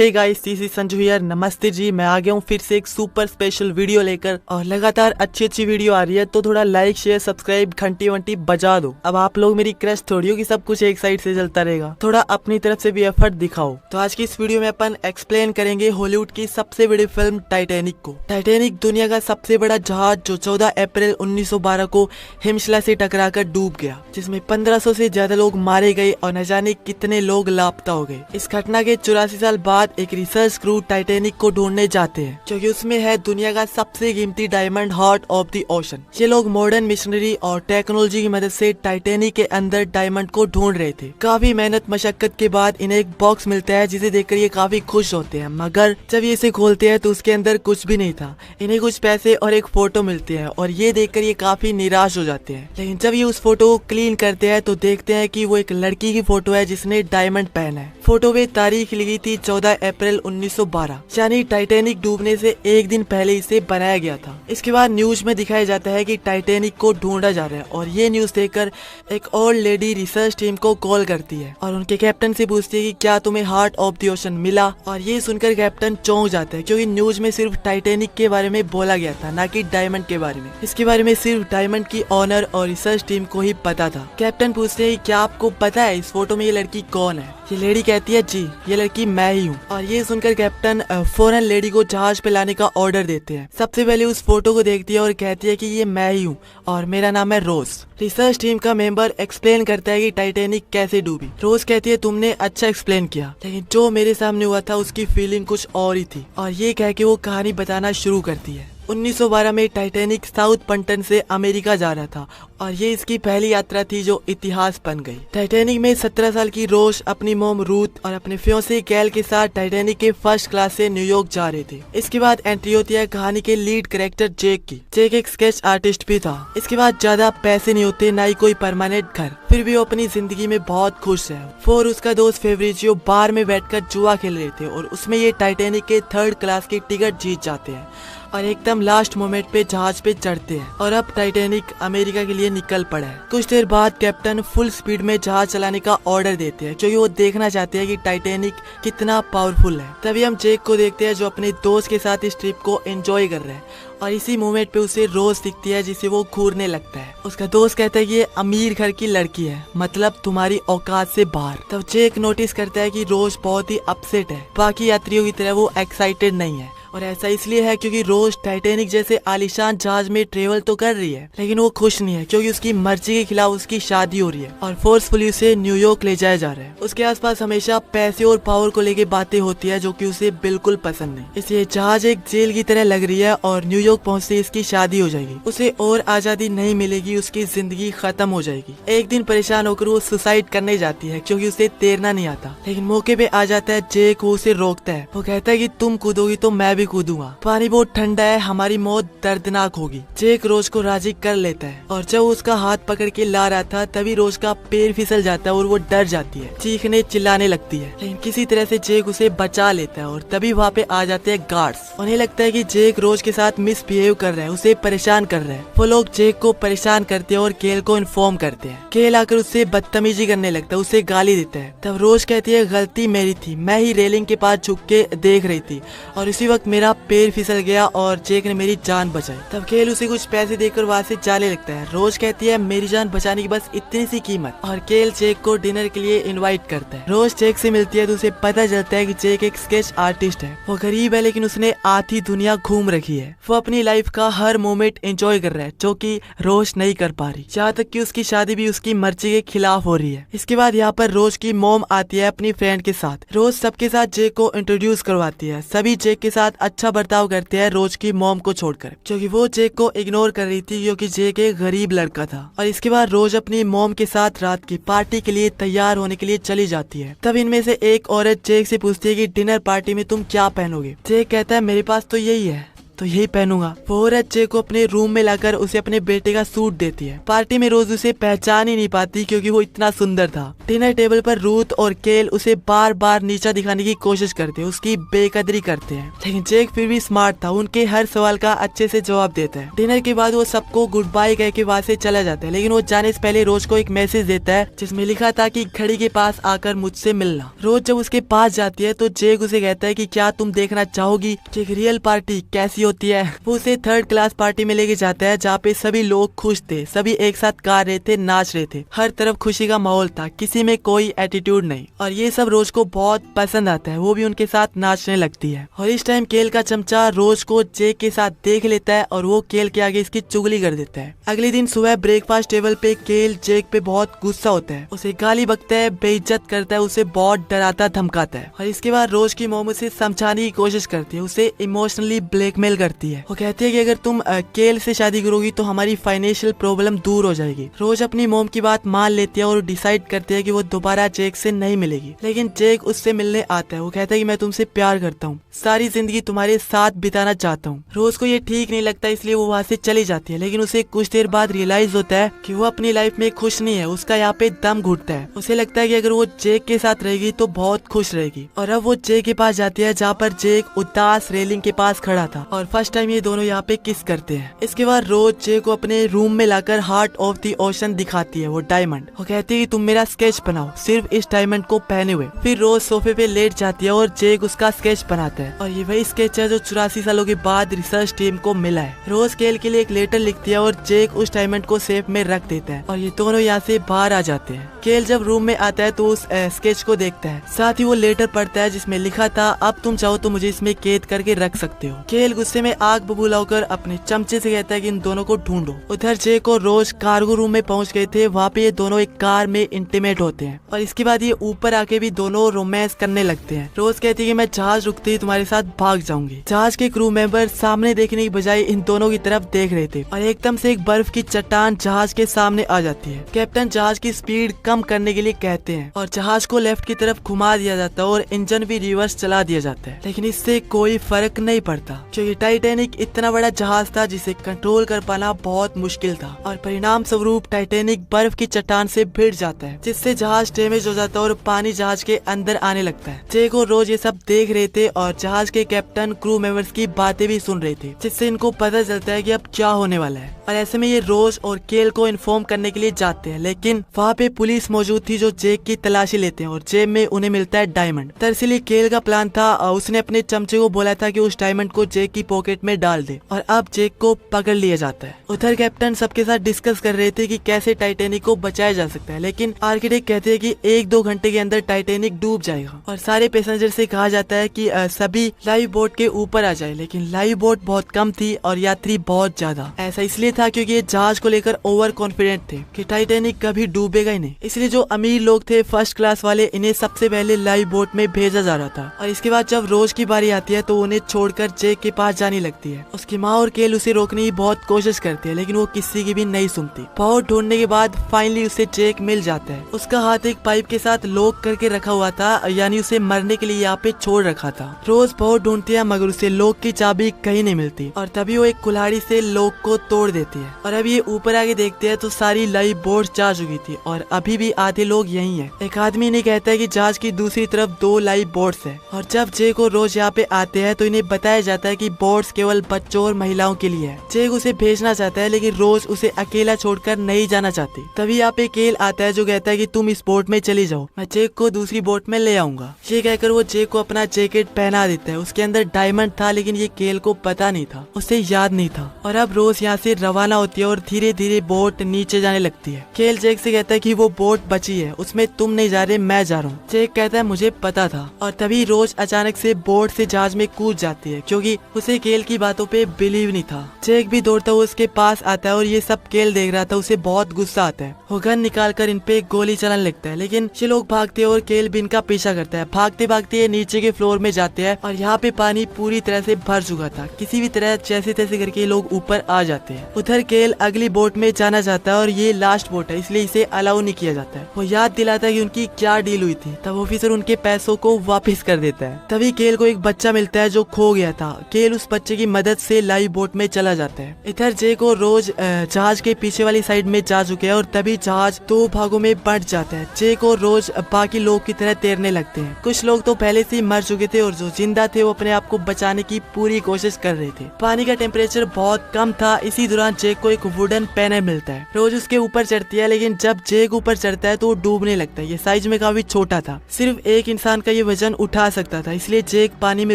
Hey guys, this is Sanju here. नमस्ते जी, मैं आ गया हूँ फिर से एक सुपर स्पेशल वीडियो लेकर और लगातार अच्छी वीडियो आ रही है तो थोड़ा लाइक शेयर सब्सक्राइब घंटी वंटी बजा दो। अब आप लोग मेरी क्रश थोड़ी हो कि सब कुछ एक साइड से चलता रहेगा, थोड़ा अपनी तरफ से भी एफर्ट दिखाओ। तो आज की इस वीडियो में अपन एक्सप्लेन करेंगे हॉलीवुड की सबसे बड़ी फिल्म टाइटैनिक को। टाइटैनिक दुनिया का सबसे बड़ा जहाज जो 14 अप्रैल 1912 को हिमशिला से टकराकर डूब गया, जिसमें 1500 से ज्यादा लोग मारे गए और न जाने कितने लोग लापता हो गए। इस घटना के 84 साल बाद एक रिसर्च क्रू टाइटैनिक को ढूंढने जाते हैं, क्योंकि उसमें है दुनिया का सबसे कीमती diamond heart of the ocean. ये लोग मॉडर्न मिशनरी और टेक्नोलॉजी की मदद से टाइटैनिक के अंदर डायमंड को ढूंढ रहे थे। काफी मेहनत मशक्कत के बाद इन्हें एक बॉक्स मिलता है, जिसे देखकर ये काफी खुश होते हैं। मगर जब ये इसे खोलते हैं तो उसके अंदर कुछ भी नहीं था। इन्हें कुछ पैसे और एक फोटो मिलती है और ये देखकर ये काफी निराश हो जाते हैं। लेकिन जब ये उस फोटो को क्लीन करते हैं तो देखते हैं कि वो एक लड़की की फोटो है जिसने डायमंड पहना है। फोटो में तारीख लिखी थी 14 अप्रैल 1912, यानी टाइटैनिक डूबने से एक दिन पहले इसे बनाया गया था। इसके बाद न्यूज में दिखाया जाता है कि टाइटैनिक को ढूंढा जा रहा है और ये न्यूज देखकर एक और लेडी रिसर्च टीम को कॉल करती है और उनके कैप्टन से पूछती है कि क्या तुम्हें हार्ट ऑफ द ओशन मिला। और ये सुनकर कैप्टन चौंक जाता है, क्योंकि न्यूज में सिर्फ टाइटैनिक के बारे में बोला गया था, ना कि डायमंड के बारे में। इसके बारे में सिर्फ डायमंड की ऑनर और रिसर्च टीम को ही पता था। कैप्टन पूछते हैं क्या आपको पता है इस फोटो में ये लड़की कौन है। ये लेडी कहती है जी, ये लड़की मैं ही हूँ। और ये सुनकर कैप्टन फौरन लेडी को जहाज पे लाने का ऑर्डर देते हैं। सबसे पहले उस फोटो को देखती है और कहती है कि ये मैं ही हूँ और मेरा नाम है रोज। रिसर्च टीम का मेंबर एक्सप्लेन करता है कि टाइटैनिक कैसे डूबी। रोज कहती है तुमने अच्छा एक्सप्लेन किया, लेकिन जो मेरे सामने हुआ था उसकी फीलिंग कुछ और ही थी। और ये कह के वो कहानी बताना शुरू करती है। 1912 में टाइटैनिक साउथ पन्टन से अमेरिका जा रहा था और ये इसकी पहली यात्रा थी जो इतिहास बन गई। टाइटैनिक में 17 साल की रोज अपनी मोम रूथ और अपने फियोंसे गैल के साथ टाइटैनिक के फर्स्ट क्लास से न्यूयॉर्क जा रहे थे। इसके बाद एंट्री होती है कहानी के लीड कैरेक्टर जेक की। जेक एक स्केच आर्टिस्ट भी था। इसके बाद ज्यादा पैसे नहीं होते, ना ही कोई परमानेंट घर, फिर भी वो अपनी जिंदगी में बहुत खुश है। फोर उसका दोस्त फेब्रिजियो बार में बैठकर जुआ खेल रहे थे और उसमें ये टाइटैनिक के 3rd क्लास की टिकट जीत जाते हैं और एकदम लास्ट मोमेंट पे जहाज पे चढ़ते हैं और अब टाइटैनिक अमेरिका के लिए निकल पड़ा है। कुछ देर बाद कैप्टन फुल स्पीड में जहाज चलाने का ऑर्डर देते हैं, क्योंकि वो देखना चाहते हैं कि टाइटैनिक कितना पावरफुल है। तभी हम जेक को देखते हैं जो अपने दोस्त के साथ इस ट्रिप को एंजॉय कर रहे हैं और इसी मोमेंट पे उसे रोज दिखती है जिसे वो घूरने लगता है। उसका दोस्त कहता है कि ये अमीर घर की लड़की है, मतलब तुम्हारी औकात से बाहर। तब जेक नोटिस करता है कि रोज बहुत ही अपसेट है। बाकी यात्रियों की तरह वो एक्साइटेड नहीं है और ऐसा इसलिए है क्योंकि रोज टाइटैनिक जैसे आलीशान जहाज में ट्रेवल तो कर रही है, लेकिन वो खुश नहीं है क्योंकि उसकी मर्जी के खिलाफ उसकी शादी हो रही है और फोर्सफुली उसे न्यूयॉर्क ले जाया जा रहा है। उसके आसपास हमेशा पैसे और पावर को लेके बातें होती है जो कि उसे बिल्कुल पसंद नहीं। इसलिए जहाज एक जेल की तरह लग रही है और न्यूयॉर्क पहुँचते इसकी शादी हो जाएगी। उसे और आजादी नहीं मिलेगी, उसकी जिंदगी खत्म हो जाएगी। एक दिन परेशान होकर वो सुसाइड करने जाती है क्योंकि उसे तैरना नहीं आता, लेकिन मौके पे आ जाता है जेक। वो उसे रोकता है। वो कहता है कि तुम कूदोगी तो मैं भी कूदूंगा, पानी बहुत ठंडा है, हमारी मौत दर्दनाक होगी। जेक रोज को राजी कर लेता है और जब उसका हाथ पकड़ के ला रहा था तभी रोज का पैर फिसल जाता है और वो डर जाती है, चीखने चिल्लाने लगती है। लेकिन किसी तरह से जेक उसे बचा लेता है और तभी वहाँ पे आ जाते हैं गार्ड्स। उन्हें लगता है कि जेक रोज के साथ मिसबिहेव कर रहा है, उसे परेशान कर रहा है। वो लोग जेक को परेशान करते हैं और केल को इन्फॉर्म करते हैं। केल आकर उससे बदतमीजी करने लगता है, उसे गाली देता है। तब रोज कहती है गलती मेरी थी, मैं ही रेलिंग के पास झुक के देख रही थी और इसी वक्त मेरा पैर फिसल गया और जेक ने मेरी जान बचाई। तब केल उसे कुछ पैसे देकर वहाँ से जाने लगता है। रोज कहती है मेरी जान बचाने की बस इतनी सी कीमत, और केल जेक को डिनर के लिए इनवाइट करता है। रोज जेक से मिलती है तो उसे पता चलता है कि जेक एक स्केच आर्टिस्ट है। वो गरीब है लेकिन उसने आधी दुनिया घूम रखी है। वो अपनी लाइफ का हर मोमेंट एंजॉय कर रहा है, जो कि रोज नहीं कर पा रही। यहाँ तक कि उसकी शादी भी उसकी मर्जी के खिलाफ हो रही है। इसके बाद यहाँ पर रोज की मॉम आती है अपनी फ्रेंड के साथ। रोज सबके साथ जेक को इंट्रोड्यूस करवाती है। सभी जेक के साथ अच्छा बर्ताव करते हैं रोज की मॉम को छोड़कर, क्योंकि वो जेक को इग्नोर कर रही थी क्योंकि जेक एक गरीब लड़का था। और इसके बाद रोज अपनी मॉम के साथ रात की पार्टी के लिए तैयार होने के लिए चली जाती है। तब इनमें से एक औरत जेक से पूछती है कि डिनर पार्टी में तुम क्या पहनोगे। जेक कहता है मेरे पास तो यही है, तो यही पहनूंगा। वो औरत जे को अपने रूम में लाकर उसे अपने बेटे का सूट देती है। पार्टी में रोज उसे पहचान ही नहीं पाती क्योंकि वो इतना सुंदर था। डिनर टेबल पर रूथ और केल उसे बार बार नीचा दिखाने की कोशिश करते हैं, उसकी बेकदरी करते हैं, लेकिन जेक फिर भी स्मार्ट था, उनके हर सवाल का अच्छे से जवाब देता है। डिनर के बाद वो सबको गुड बाय कह के वहाँ से चला जाता है, लेकिन वो जाने से पहले रोज को एक मैसेज देता है जिसमें लिखा था कि घड़ी के पास आकर मुझसे मिलना। रोज जब उसके पास जाती है तो जेक उसे कहता है कि क्या तुम देखना चाहोगी कि एक रियल पार्टी कैसी होती है। वो उसे थर्ड क्लास पार्टी में लेके जाता है जहाँ पे सभी लोग खुश थे, सभी एक साथ गा रहे थे, नाच रहे थे, हर तरफ खुशी का माहौल था, किसी में कोई एटीट्यूड नहीं। और ये सब रोज को बहुत पसंद आता है, वो भी उनके साथ नाचने लगती है। और इस टाइम केल का चमचा रोज को जेक के साथ देख लेता है और वो केल के आगे इसकी चुगली कर देता है। अगले दिन सुबह ब्रेकफास्ट टेबल पे केल जेक पे बहुत गुस्सा होता है, उसे गाली बकता है, बेइज्जत करता है, उसे बहुत डराता धमकाता है। और इसके बाद रोज की मोम उसे समझाने की कोशिश करती है, उसे इमोशनली ब्लैकमेल करती है। वो कहती है कि अगर तुम केल से शादी करोगी तो हमारी फाइनेंशियल प्रॉब्लम दूर हो जाएगी। रोज अपनी मोम की बात मान लेती है और डिसाइड करती है कि वो दोबारा जेक से नहीं मिलेगी, लेकिन जेक उससे मिलने आता है। वो कहता है कि मैं तुमसे प्यार करता हूँ, सारी जिंदगी तुम्हारे साथ बिताना चाहता हूँ। रोज को ये ठीक नहीं लगता, इसलिए वो वहाँ से चली जाती है, लेकिन उसे कुछ देर बाद रियलाइज होता है कि वो अपनी लाइफ में खुश नहीं है, उसका यहाँ पे दम घुटता है। उसे लगता है कि अगर वो जेक के साथ रहेगी तो बहुत खुश रहेगी। और अब वो जेक के पास जाती है जहाँ पर जेक उदास रेलिंग के पास खड़ा था और फर्स्ट टाइम ये दोनों यहाँ पे किस करते हैं। इसके बाद रोज जेक को अपने रूम में लाकर हार्ट ऑफ द ओशन दिखाती है, वो डायमंड। वो कहती है कि तुम मेरा स्केच बनाओ सिर्फ इस डायमंड को पहने हुए। फिर रोज सोफे पे लेट जाती है और जेक उसका स्केच बनाता है, और ये वही स्केच है जो 84 सालों के बाद रिसर्च टीम को मिला है। रोज केल के लिए एक लेटर लिखती है और जेक उस डायमंड को सेफ में रख देता है और ये दोनों यहाँ से बाहर आ जाते हैं। केल जब रूम में आता है तो उस स्केच को देखता है, साथ ही वो लेटर पढ़ता है जिसमें लिखा था अब तुम चाहो तो मुझे इसमें कैद करके रख सकते हो। केल गुस्से में आग बबूला होकर अपने चमचे से कहता है कि इन दोनों को ढूंढो। उधर जेक और रोज कार्गो रूम में पहुंच गए थे, वहाँ पे ये दोनों एक कार में इंटीमेट होते हैं और इसके बाद ये ऊपर आके भी दोनों रोमांस करने लगते हैं। रोज कहती है कि मैं जहाज रुकते ही तुम्हारे साथ भाग जाऊंगी। जहाज के क्रू मेंबर सामने देखने की बजाय इन दोनों की तरफ देख रहे थे और एकदम से एक बर्फ की चट्टान जहाज के सामने आ जाती है। कैप्टन जहाज की स्पीड कम करने के लिए कहते हैं और जहाज को लेफ्ट की तरफ घुमा दिया जाता है और इंजन भी रिवर्स चला दिया जाता है, लेकिन इससे कोई फर्क नहीं पड़ता क्योंकि टाइटैनिक इतना बड़ा जहाज था जिसे कंट्रोल कर पाना बहुत मुश्किल था और परिणाम स्वरूप टाइटैनिक बर्फ की चट्टान से भिड़ जाता है, जिससे जहाज डैमेज हो जाता है और पानी जहाज के अंदर आने लगता है। जेक और रोज ये सब देख रहे थे और जहाज के कैप्टन क्रू मेंबर्स की बातें भी सुन रहे थे, जिससे इनको पता चलता है कि अब क्या होने वाला है। और ऐसे में ये रोज और केल को इन्फॉर्म करने के लिए जाते हैं, लेकिन वहाँ पे पुलिस मौजूद थी जो जेक की तलाशी लेते हैं और जेब में उन्हें मिलता है डायमंड। दरअसल केल का प्लान था, उसने अपने चमचे को बोला था कि उस डायमंड को जेक की पॉकेट में डाल दे और अब जेक को पकड़ लिया जाता है। उधर कैप्टन सबके साथ डिस्कस कर रहे थे कि कैसे टाइटैनिक को बचाया जा सकता है, लेकिन आर्किटेक्ट कहते हैं कि 1-2 घंटे के अंदर टाइटैनिक डूब जाएगा और सारे पैसेंजर से कहा जाता है कि सभी लाइव बोट के ऊपर आ जाए, लेकिन लाइव बोट बहुत कम थी और यात्री बहुत ज्यादा। ऐसा इसलिए था क्योंकि ये जहाज को लेकर ओवर कॉन्फिडेंट थे कि टाइटैनिक कभी डूबेगा ही नहीं, इसलिए जो अमीर लोग थे फर्स्ट क्लास वाले, इन्हें सबसे पहले लाइव बोट में भेजा जा रहा था। और इसके बाद जब रोज की बारी आती है तो उन्हें छोड़कर जेक के पास जाने लगती है। उसकी माँ और केल उसे रोकने की बहुत कोशिश करती है, लेकिन वो किसी की भी नहीं सुनती। बहुत ढूंढने के बाद फाइनली उसे जेक मिल जाता है। उसका हाथ एक पाइप के साथ लॉक करके रखा हुआ था, यानी उसे मरने के लिए यहाँ पे छोड़ रखा था। रोज बहुत ढूंढती है मगर उसे लॉक की चाबी कहीं नहीं मिलती और तभी वो एक कुल्हाड़ी से लॉक को तोड़ देती है। और अब ये ऊपर आके देखते हैं तो सारी लाइव बोट जा चुकी थी और अभी भी आधे लोग यही हैं। एक आदमी ने कहता है कि जहाज की दूसरी तरफ 2 लाइव बोट्स है और जब जेक और रोज यहाँ पे आते हैं तो इन्हें बताया जाता है कि बोट्स केवल बच्चों और महिलाओं के लिए है। जेक उसे भेजना चाहता है लेकिन रोज उसे अकेला छोड़कर नहीं जाना चाहती। तभी यहाँ पे केल आता है जो कहता है कि तुम इस बोट में चली जाओ, मैं जेक को दूसरी बोट में ले आऊंगा। ये कहकर वो जेक को अपना जैकेट पहना देता है। उसके अंदर डायमंड था लेकिन ये केल को पता नहीं था, उसे याद नहीं था। और अब रोज यहाँ से रवाना होती है और धीरे धीरे बोट नीचे जाने लगती है। केल जेक से कहता है कि वो बोट बची है, उसमें तुम नहीं जा रहे, मैं जा रहा हूँ। जेक कहता है मुझे पता था। और तभी रोज अचानक से बोट से जहाज में कूद जाती है क्योंकि उसे केल की बातों पे बिलीव नहीं था। जेक भी दौड़ता हुआ उसके पास आता है और ये सब केल देख रहा था, उसे बहुत गुस्सा आता है। वो गन निकाल कर इन पे गोली चलाने लगता है, लेकिन ये लोग भागते हैं और केल भी इनका पीछा करता है। भागते भागते नीचे के फ्लोर में जाते हैं और यहाँ पे पानी पूरी तरह से भर चुका था। किसी भी तरह जैसे तैसे करके लोग ऊपर आ जाते हैं। उधर केल अगली बोट में जाना चाहता है और ये लास्ट बोट है, इसलिए इसे अलाउ नहीं किया जाता है। वो याद दिलाता है कि उनकी क्या डील हुई थी, तब ऑफिसर उनके पैसों को वापस कर देता है। तभी केल को एक बच्चा मिलता है जो खो गया था। केल उस बच्चे की मदद से लाइव बोट में चला जाता है। इधर जेक और रोज जहाज के पीछे वाली साइड में जा चुके हैं और तभी जहाज 2 भागों में बंट जाता है। जेक और रोज बाकी लोग की तरह तैरने लगते हैं। कुछ लोग तो पहले से ही मर चुके थे और जो जिंदा थे वो अपने आप को बचाने की पूरी कोशिश कर रहे थे। पानी का टेम्परेचर बहुत कम था। इसी दौरान जेक को एक वुडन पैनल मिलता है। रोज उसके ऊपर चढ़ती है, लेकिन जब जेक ऊपर चढ़ता है तो वो डूबने लगता है। ये साइज में काफी छोटा था, सिर्फ एक इंसान का ये वजन उठा सकता था, इसलिए जेक पानी में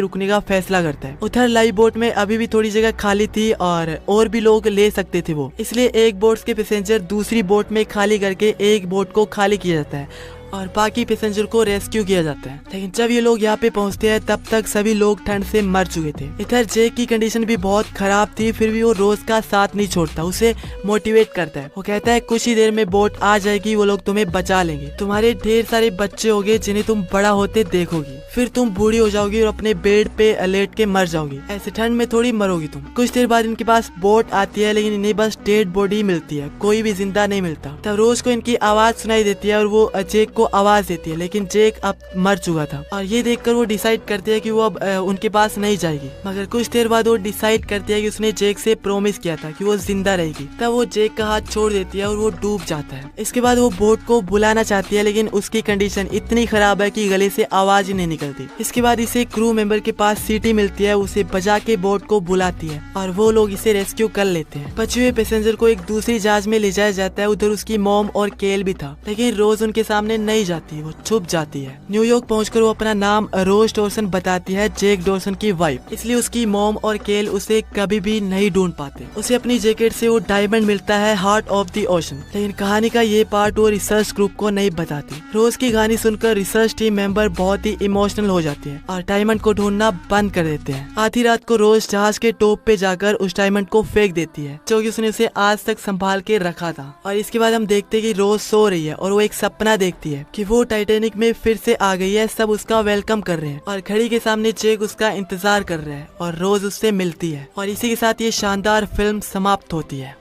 रुकने का फैसला करता है। उधर लाइव बोट में अभी भी थोड़ी जगह खाली थी और भी लोग ले सकते थे वो, इसलिए एक बोट के पैसेंजर दूसरी बोट में खाली करके एक बोट को खाली किया जाता है और बाकी पैसेंजर को रेस्क्यू किया जाता है। लेकिन जब ये लोग यहाँ पे पहुँचते हैं तब तक सभी लोग ठंड से मर चुके थे। इधर जेक की कंडीशन भी बहुत खराब थी, फिर भी वो रोज का साथ नहीं छोड़ता, उसे मोटिवेट करता है। वो कहता है कुछ ही देर में बोट आ जाएगी, वो लोग तुम्हें बचा लेंगे। तुम्हारे ढेर सारे बच्चे होंगे जिन्हें तुम बड़ा होते देखोगी, फिर तुम बूढ़ी हो जाओगी और अपने बेड पे लेट के मर जाओगी। ऐसे ठंड में थोड़ी मरोगी तुम। कुछ देर बाद इनके पास बोट आती है, लेकिन इन्हें बस डेड बॉडी मिलती है, कोई भी जिंदा नहीं मिलता। तब रोज को इनकी आवाज सुनाई देती है और वो जेक को आवाज देती है, लेकिन जेक अब मर चुका था और ये देखकर वो डिसाइड करती है कि वो अब उनके पास नहीं जाएगी। मगर कुछ देर बाद वो डिसाइड करती है कि उसने जेक से प्रॉमिस किया था कि वो जिंदा रहेगी। तब वो जेक का हाथ छोड़ देती है और वो डूब जाता है। इसके बाद वो बोट को बुलाना चाहती है, लेकिन उसकी कंडीशन इतनी खराब है कि गले से आवाज ही नहीं निकलती। इसके बाद इसे क्रू मेंबर के पास सीटी मिलती है, उसे बजा के बोट को बुलाती है और वो लोग इसे रेस्क्यू कर लेते हैं। बचे हुए पैसेंजर को एक दूसरी जहाज में ले जाया जाता है। उधर उसकी मॉम और केल भी था, लेकिन रोज उनके सामने नहीं जाती, वो छुप जाती है। न्यूयॉर्क पहुंचकर वो अपना नाम रोज डॉर्सन बताती है, जेक डॉर्सन की वाइफ, इसलिए उसकी मॉम और केल उसे कभी भी नहीं ढूंढ पाते। उसे अपनी जैकेट से वो डायमंड मिलता है, हार्ट ऑफ द ओशन। लेकिन कहानी का ये पार्ट वो रिसर्च ग्रुप को नहीं बताती। रोज की कहानी सुनकर रिसर्च टीम मेंबर बहुत ही इमोशनल हो जाती है और डायमंड को ढूंढना बंद कर देते हैं। आधी रात को रोज जहाज के टॉप पे जाकर उस डायमंड को फेंक देती है, जो कि उसने उसे आज तक संभाल के रखा था। और इसके बाद हम देखते हैं कि रोज सो रही है और वो एक सपना देखती है कि वो टाइटैनिक में फिर से आ गई है, सब उसका वेलकम कर रहे हैं और घड़ी के सामने जेक उसका इंतजार कर रहा है और रोज उससे मिलती है। और इसी के साथ ये शानदार फिल्म समाप्त होती है।